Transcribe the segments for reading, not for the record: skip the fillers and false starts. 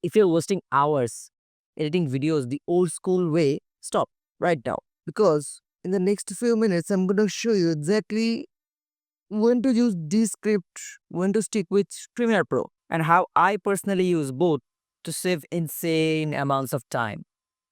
If you're wasting hours editing videos the old school way, stop right now. Because in the next few minutes, I'm going to show you exactly when to use Descript, when to stick with Premiere Pro, and how I personally use both to save insane amounts of time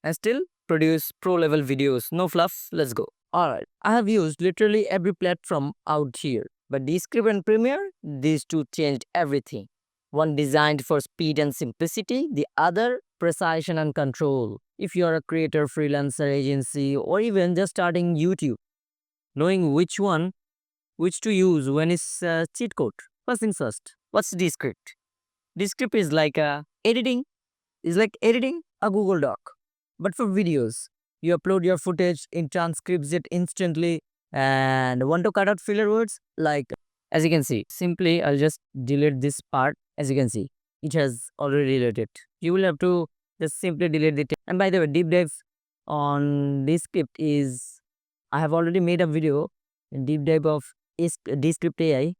and still produce pro level videos. No fluff, let's go. Alright, I have used literally every platform out here, but Descript and Premiere, these two changed everything. One designed for speed and simplicity, the other precision and control. If you are a creator, freelancer, agency, or even just starting YouTube, knowing which to use when is cheat code. First things first, what's Descript? Descript is like editing a Google Doc, but for videos. You upload your footage, it transcribes it instantly, and want to cut out filler words? Like, as you can see, simply I'll just delete this part. As you can see, it has already deleted. You will have to just simply delete it. And by the way, deep dive on Descript is, I have already made a video, deep dive of Descript AI.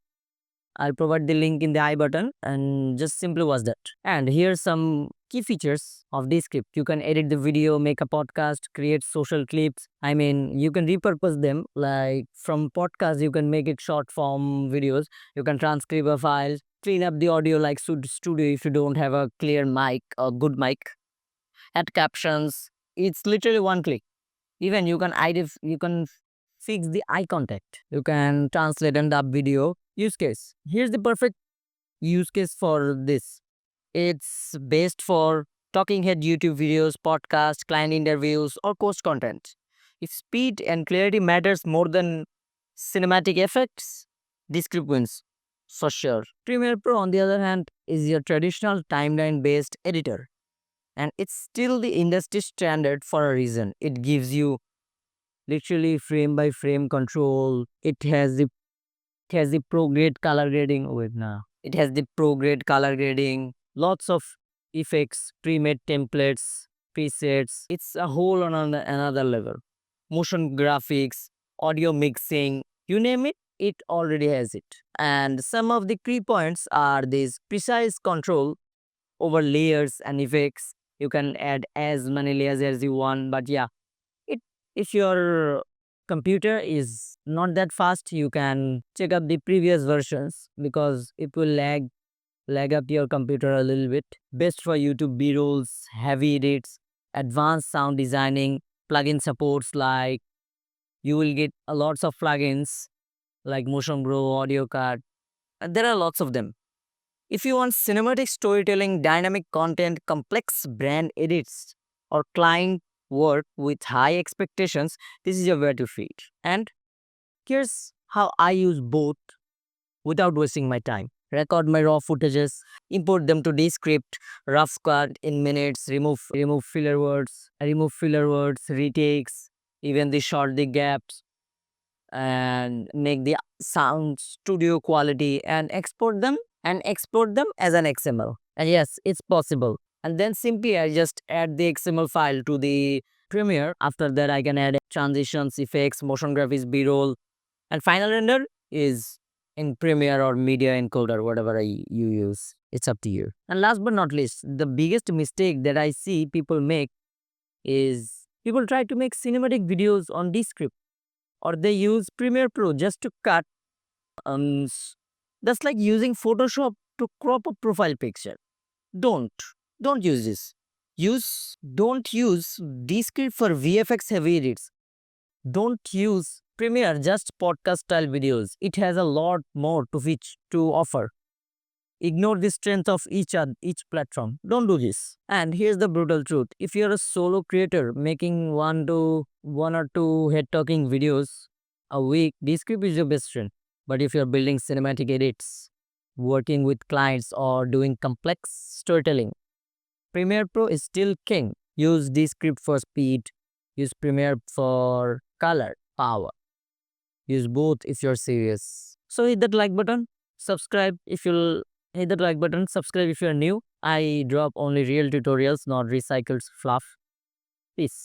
I'll provide the link in the I button and just simply watch that. And here's some key features of Descript. You can edit the video, make a podcast, create social clips. I mean, you can repurpose them. Like from podcast, you can make it short form videos. You can transcribe a file, clean up the audio like studio if you don't have a clear mic or good mic. Add captions. It's literally one click. Even you can fix the eye contact. You can translate and dub video. Use case. Here's the perfect use case for this. It's based for talking head YouTube videos, podcast, client interviews, or course content. If speed and clarity matters more than cinematic effects, Descript wins for sure. Premiere Pro, on the other hand, is your traditional timeline based editor. And it's still the industry standard for a reason. It gives you literally frame by frame control. It has the pro grade color grading. Wait, now it has the pro grade color grading. Lots of effects, pre-made templates, presets. It's a whole on another level. Motion graphics, audio mixing, you name it, it already has it. And some of the key points are this precise control over layers and effects. You can add as many layers as you want, but yeah, it if your computer is not that fast, you can check up the previous versions because it will lag up your computer a little bit. Best for YouTube b-rolls, heavy edits, advanced sound designing, plugin supports. Like you will get a lots of plugins like Motion Grow, Audio Card. There are lots of them. If you want cinematic storytelling, dynamic content, complex brand edits, or client work with high expectations, this is your way to fit. And here's how I use both without wasting my time. Record my raw footages, import them to Descript, rough cut in minutes, remove filler words, retakes, even the short the gaps, and make the sound studio quality and export them as an XML. And yes, it's possible. And then simply I just add the XML file to the Premiere. After that, I can add transitions, effects, motion graphics, B-roll, and final render is in Premiere or Media Encoder, whatever you use. It's up to you. And last but not least, the biggest mistake that I see people make is people try to make cinematic videos on Descript, or they use Premiere Pro just to cut. That's like using Photoshop to crop a profile picture. Don't don't use this. Don't use Descript for VFX heavy edits. Don't use Premiere just podcast style videos. It has a lot more to offer. Ignore the strength of each platform. Don't do this. And here's the brutal truth. If you're a solo creator making one or two head talking videos a week, Descript is your best friend. But if you're building cinematic edits, working with clients, or doing complex storytelling, Premiere Pro is still king. Use Descript for speed. Use Premiere for color, power. Use both if you're serious. So hit that like button. Subscribe if you'll hit that like button. Subscribe if you're new. I drop only real tutorials, not recycled fluff. Peace.